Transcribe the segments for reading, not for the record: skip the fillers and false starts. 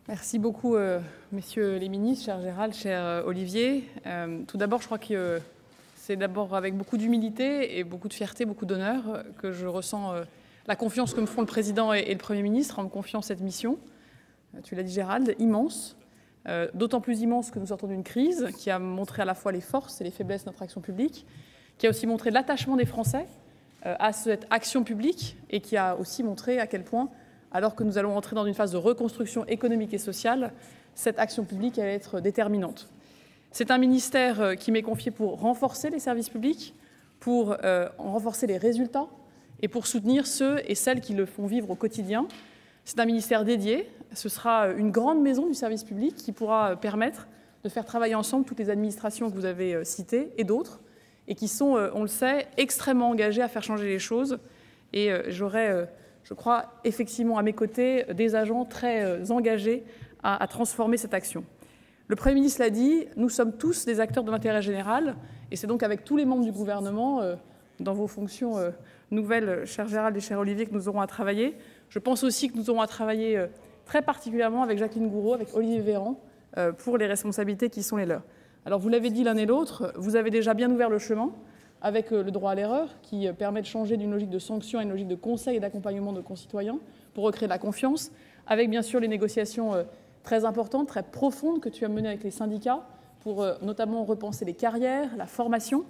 Merci beaucoup, messieurs les ministres, cher Gérald, cher Olivier. Tout d'abord, je crois que c'est d'abord avec beaucoup d'humilité et beaucoup de fierté, beaucoup d'honneur que je ressens la confiance que me font le Président et le Premier ministre en me confiant cette mission. Tu l'as dit, Gérald, immense. D'autant plus immense que nous sortons d'une crise qui a montré à la fois les forces et les faiblesses de notre action publique, qui a aussi montré l'attachement des Français à cette action publique et qui a aussi montré à quel point, alors que nous allons entrer dans une phase de reconstruction économique et sociale, cette action publique va être déterminante. C'est un ministère qui m'est confié pour renforcer les services publics, pour en renforcer les résultats et pour soutenir ceux et celles qui le font vivre au quotidien. C'est un ministère dédié. Ce sera une grande maison du service public qui pourra permettre de faire travailler ensemble toutes les administrations que vous avez citées et d'autres, et qui sont, on le sait, extrêmement engagées à faire changer les choses. Et j'aurai, je crois, effectivement à mes côtés des agents très engagés à transformer cette action. Le Premier ministre l'a dit, nous sommes tous des acteurs de l'intérêt général, et c'est donc avec tous les membres du gouvernement, dans vos fonctions nouvelles, cher Gérald et cher Olivier, que nous aurons à travailler. Je pense aussi que nous aurons à travailler très particulièrement avec Jacqueline Gourault, avec Olivier Véran, pour les responsabilités qui sont les leurs. Alors vous l'avez dit l'un et l'autre, vous avez déjà bien ouvert le chemin avec le droit à l'erreur qui permet de changer d'une logique de sanction à une logique de conseil et d'accompagnement de concitoyens pour recréer de la confiance, avec bien sûr les négociations très importantes, très profondes que tu as menées avec les syndicats pour notamment repenser les carrières, la formation.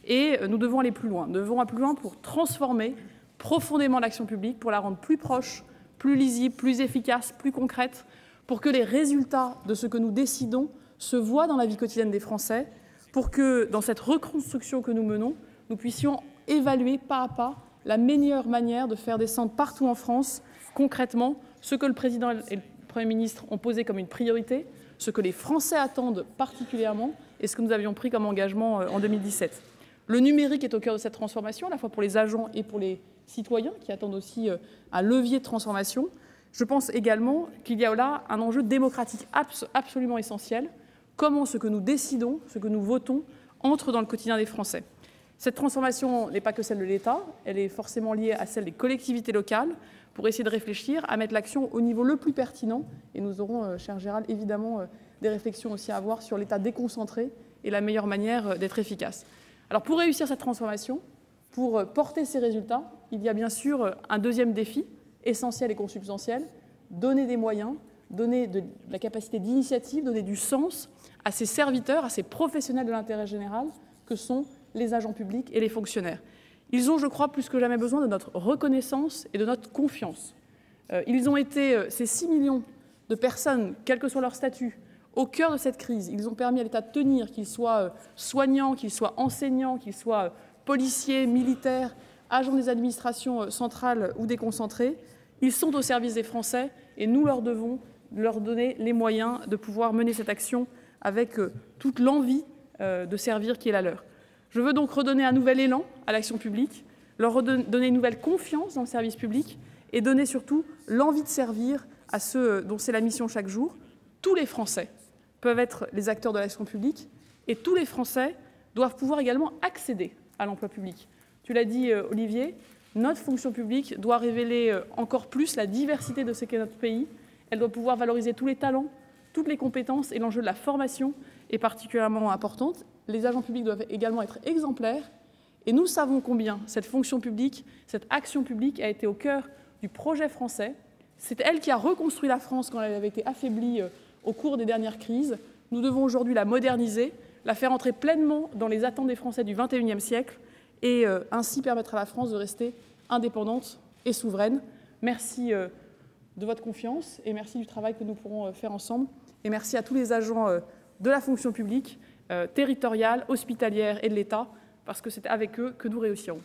Et nous devons aller plus loin. Nous devons aller plus loin pour transformer profondément l'action publique, pour la rendre plus proche, plus lisible, plus efficace, plus concrète, pour que les résultats de ce que nous décidons se voient dans la vie quotidienne des Français, pour que dans cette reconstruction que nous menons, nous puissions évaluer pas à pas la meilleure manière de faire descendre partout en France, concrètement, ce que le Président et le Premier ministre ont posé comme une priorité, ce que les Français attendent particulièrement et ce que nous avions pris comme engagement en 2017. Le numérique est au cœur de cette transformation, à la fois pour les agents et pour les citoyens qui attendent aussi un levier de transformation. Je pense également qu'il y a là un enjeu démocratique absolument essentiel. Comment ce que nous décidons, ce que nous votons, entre dans le quotidien des Français. Cette transformation n'est pas que celle de l'État, elle est forcément liée à celle des collectivités locales pour essayer de réfléchir à mettre l'action au niveau le plus pertinent. Et nous aurons, cher Gérald, évidemment des réflexions aussi à avoir sur l'État déconcentré et la meilleure manière d'être efficace. Alors pour réussir cette transformation, pour porter ces résultats, il y a bien sûr un deuxième défi essentiel et consubstantiel, donner des moyens, donner de la capacité d'initiative, donner du sens à ces serviteurs, à ces professionnels de l'intérêt général que sont les agents publics et les fonctionnaires. Ils ont, je crois, plus que jamais besoin de notre reconnaissance et de notre confiance. Ils ont été, ces 6 millions de personnes, quel que soit leur statut, au cœur de cette crise. Ils ont permis à l'État de tenir, qu'ils soient soignants, qu'ils soient enseignants, qu'ils soient policiers, militaires, agents des administrations centrales ou déconcentrés. Ils sont au service des Français et nous leur devons leur donner les moyens de pouvoir mener cette action avec toute l'envie de servir qui est la leur. Je veux donc redonner un nouvel élan à l'action publique, leur donner une nouvelle confiance dans le service public et donner surtout l'envie de servir à ceux dont c'est la mission chaque jour. Tous les Français peuvent être les acteurs de l'action publique et tous les Français doivent pouvoir également accéder à l'emploi public. Tu l'as dit, Olivier, notre fonction publique doit révéler encore plus la diversité de ce qu'est notre pays. Elle doit pouvoir valoriser tous les talents, toutes les compétences et l'enjeu de la formation est particulièrement importante. Les agents publics doivent également être exemplaires et nous savons combien cette fonction publique, cette action publique a été au cœur du projet français. C'est elle qui a reconstruit la France quand elle avait été affaiblie au cours des dernières crises. Nous devons aujourd'hui la moderniser, la faire entrer pleinement dans les attentes des Français du XXIe siècle et ainsi permettre à la France de rester indépendante et souveraine. Merci de votre confiance et merci du travail que nous pourrons faire ensemble. Et merci à tous les agents de la fonction publique, territoriale, hospitalière et de l'État, parce que c'est avec eux que nous réussirons.